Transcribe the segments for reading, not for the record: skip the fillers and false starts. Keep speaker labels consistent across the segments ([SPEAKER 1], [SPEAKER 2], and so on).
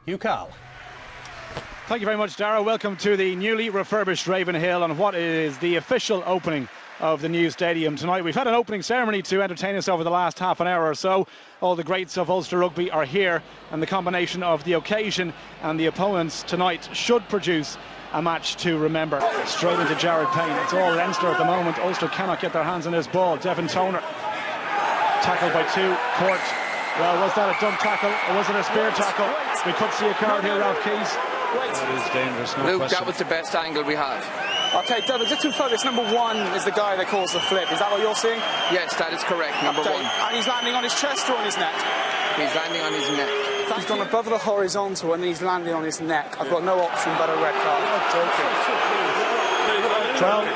[SPEAKER 1] Hugh Carl.
[SPEAKER 2] Thank you very much, Dara. Welcome to the newly refurbished Ravenhill and what is the official opening of the new stadium tonight. We've had an opening ceremony to entertain us over the last half an hour or so. All the greats of Ulster Rugby are here, and the combination of the occasion and the opponents tonight should produce a match to remember. Straight into Jared Payne. It's all Leinster at the moment. Ulster cannot get their hands on this ball. Devin Toner tackled by two. Court. Well, was that a dumb tackle or was it a spear tackle? We could see a card here, Ralph Keys.
[SPEAKER 3] That is dangerous, no
[SPEAKER 4] Luke,
[SPEAKER 3] question.
[SPEAKER 4] that was the best angle we have.
[SPEAKER 5] Okay, Devin, just to focus, number one is the guy that calls the flip. Is that what you're seeing?
[SPEAKER 4] Yes, that is correct, number one.
[SPEAKER 5] And he's landing on his chest or on his neck?
[SPEAKER 4] He's landing on his neck.
[SPEAKER 5] He's gone above the horizontal and he's landing on his neck. I've got no option but a red card.
[SPEAKER 2] Trial.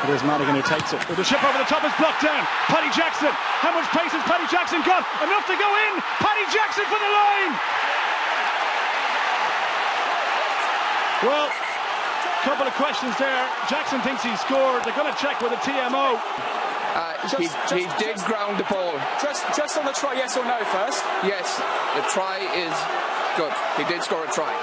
[SPEAKER 2] It is Madigan who takes it. The chip over the top is blocked down. Paddy Jackson. How much pace has Paddy Jackson got? Enough to go in. Paddy Jackson for the line. Well, a couple of questions there. Jackson thinks he scored. They're going to check with the TMO.
[SPEAKER 4] He did ground the ball.
[SPEAKER 5] Just on the try, yes or no first?
[SPEAKER 4] Yes, the try is good. He did score a try.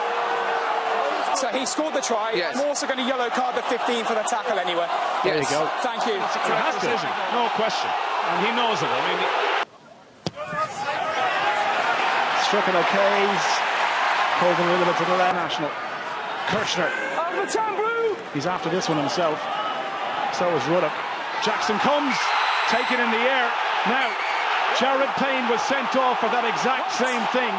[SPEAKER 5] So he scored the try.
[SPEAKER 4] Yes.
[SPEAKER 5] I'm also going to yellow card the 15 for the tackle anyway.
[SPEAKER 2] There you go.
[SPEAKER 5] Thank you.
[SPEAKER 3] It's a correct decision, no question. And he knows it. I mean,
[SPEAKER 2] Struck it okays. Pulled a little bit to the left. National. Kirchner. He's after this one himself. So is Ruddock. Jackson comes. Taken in the air. Now, Jared Payne was sent off for that exact same thing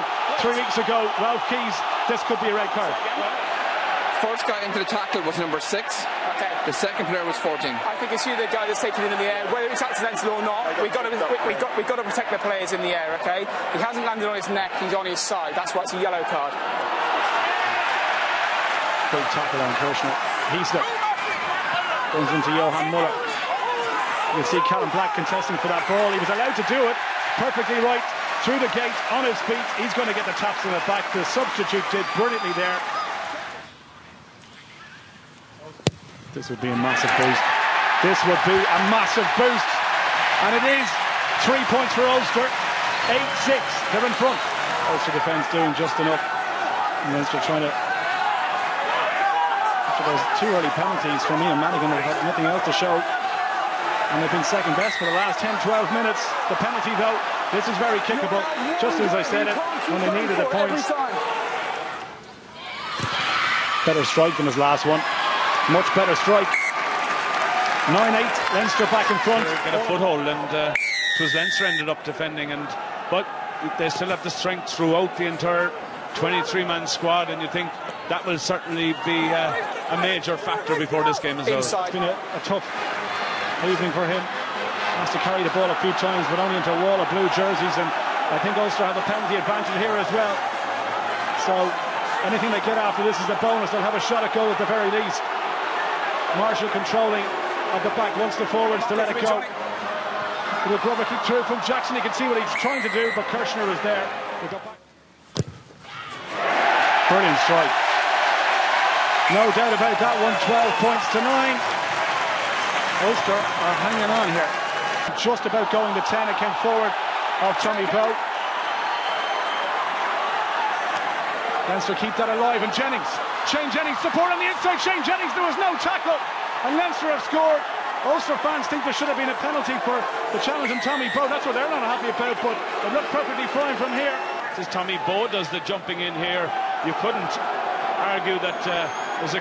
[SPEAKER 2] 3 weeks ago. Ralph Keys, this could be a red card.
[SPEAKER 4] First guy into the tackle was number 6.
[SPEAKER 5] Okay.
[SPEAKER 4] The second player was 14.
[SPEAKER 5] I think it's you, the guy that's taken it in the air, whether it's accidental or not. We've got to protect the players in the air. Okay. He hasn't landed on his neck. He's on his side. That's why it's a yellow card.
[SPEAKER 2] Big tackle on Kirchner. Heasler goes into Johan Muller. You can see Callum Black contesting for that ball. He was allowed to do it perfectly right through the gate on his feet. He's going to get the taps in the back. The substitute did brilliantly there. This would be a massive boost. This would be a massive boost. And it is 3 points for Ulster. 8-6. They're in front. Ulster defence doing just enough. And Leinster trying to... After those two early penalties from Ian Madigan, they've had nothing else to show. And they've been second best for the last 10-12 minutes. The penalty, though, this is very kickable. Just as I said it, when they needed the points. Better strike than his last one. Much better strike. 9-8, Leinster back in front.
[SPEAKER 3] get a foothold, and it was Leinster ended up defending, but they still have the strength throughout the entire 23-man squad, and you think that will certainly be a major factor before this game is over.
[SPEAKER 2] It's been a tough evening for him. Has to carry the ball a few times, but only into a wall of blue jerseys, and I think Ulster have a penalty advantage here as well. So anything they get after this is a bonus. They'll have a shot at goal at the very least. Marshall controlling at the back, wants the forwards to let it go. It'll grab a kick through from Jackson. You can see what he's trying to do, but Kirchner is there. They got back. Brilliant strike. No doubt about that one. 12 points to 9. Ulster are hanging on here. Just about going to 10. It came forward of Tommy Bowe. Leinster keep that alive, and Jennings. Shane Jennings support on the inside. Shane Jennings, there was no tackle, and Leinster have scored. Ulster fans think there should have been a penalty for the challenge on Tommy Bowe. That's what they're not happy about, but it looked perfectly fine from here.
[SPEAKER 3] As Tommy Bowe does the jumping in here, you couldn't argue that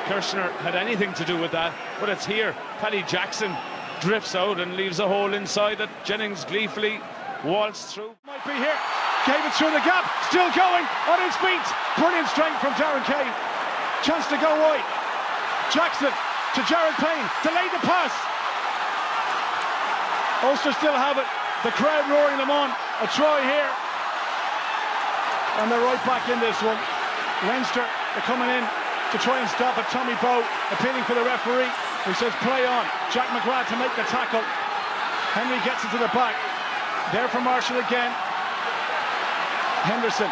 [SPEAKER 3] Kirchner had anything to do with that, but it's here. Paddy Jackson drifts out and leaves a hole inside that Jennings gleefully waltzed through.
[SPEAKER 2] Might be here. Gave it through the gap, still going on his feet. Brilliant strength from Darren Kane. Chance to go wide. Jackson to Jared Payne. Delayed the pass. Ulster still have it. The crowd roaring them on. A try here. And they're right back in this one. Leinster are coming in to try and stop it. Tommy Bowe appealing for the referee, who says play on. Jack McGrath to make the tackle. Henry gets it to the back. There for Marshall again. Henderson.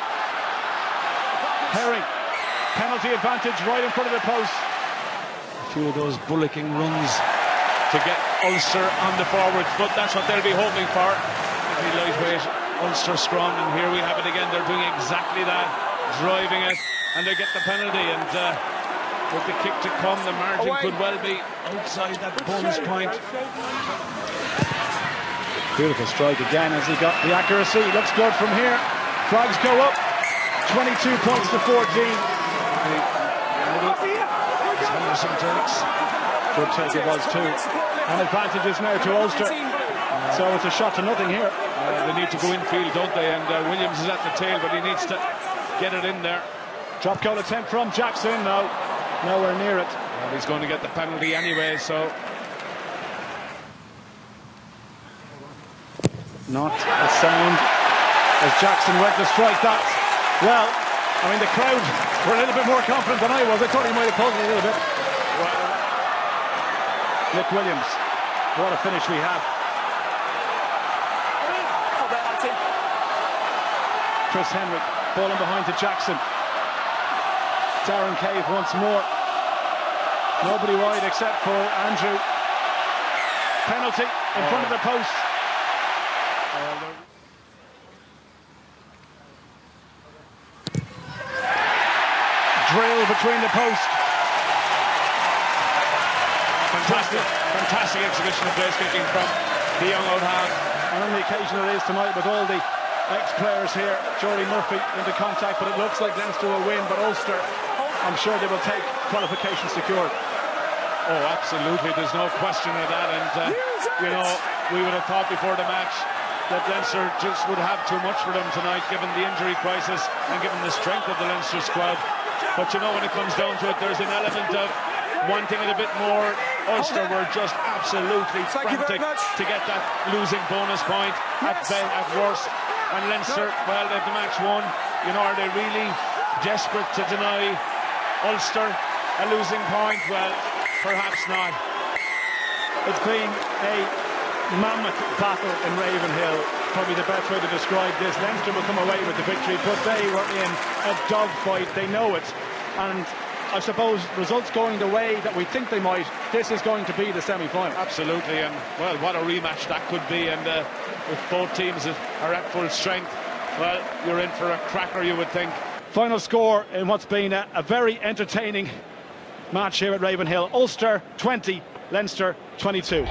[SPEAKER 2] Herring. Penalty advantage right in front of the post.
[SPEAKER 3] A few of those bullocking runs to get Ulster on the forwards, but that's what they'll be hoping for. Lightweight Ulster scrum, and here we have it again. They're doing exactly that, driving it, and they get the penalty. And with the kick to come, the margin could well be outside that bonus point.
[SPEAKER 2] Beautiful strike again as he got the accuracy. Looks good from here. Frogs go up. 22 points to 14.
[SPEAKER 3] Some takes.
[SPEAKER 2] Good take it was too. And advantages now to Ulster. So it's a shot to nothing here.
[SPEAKER 3] They need to go infield, don't they? And Williams is at the tail, but he needs to get it in there.
[SPEAKER 2] Drop goal attempt from Jackson. No, nowhere near it.
[SPEAKER 3] Well, he's going to get the penalty anyway, so.
[SPEAKER 2] Not a sound as Jackson went to strike that. Well, I mean, the crowd were a little bit more confident than I was. I thought he might have pulled it a little bit. Nick Williams, what a finish we have. Chris Henry, ball in behind to Jackson. Darren Cave once more. Nobody wide except for Andrew. Penalty in front of the post. Drill between the post.
[SPEAKER 3] Fantastic exhibition of place kicking from the young old hand.
[SPEAKER 2] And on the occasion it is tonight with all the ex-players here. Jordy Murphy into contact, but it looks like Leinster will win, but Ulster, I'm sure they will take qualification secured.
[SPEAKER 3] Oh, absolutely, there's no question of that. And you know, we would have thought before the match that Leinster just would have too much for them tonight, given the injury crisis and given the strength of the Leinster squad. But you know, when it comes down to it, there's an element of wanting it a bit more. Ulster were just absolutely frantic to get that losing bonus point at worst. And Leinster, well, they've the match won. You know, are they really desperate to deny Ulster a losing point? Well, perhaps not.
[SPEAKER 2] It's been a mammoth battle in Ravenhill, probably the best way to describe this. Leinster will come away with the victory, but they were in a dogfight. They know it, and I suppose results going the way that we think they might, this is going to be the semi-final.
[SPEAKER 3] Absolutely, and well, what a rematch that could be. And if both teams are at full strength, well, you're in for a cracker, you would think.
[SPEAKER 2] Final score in what's been a very entertaining match here at Ravenhill. Ulster 20, Leinster 22.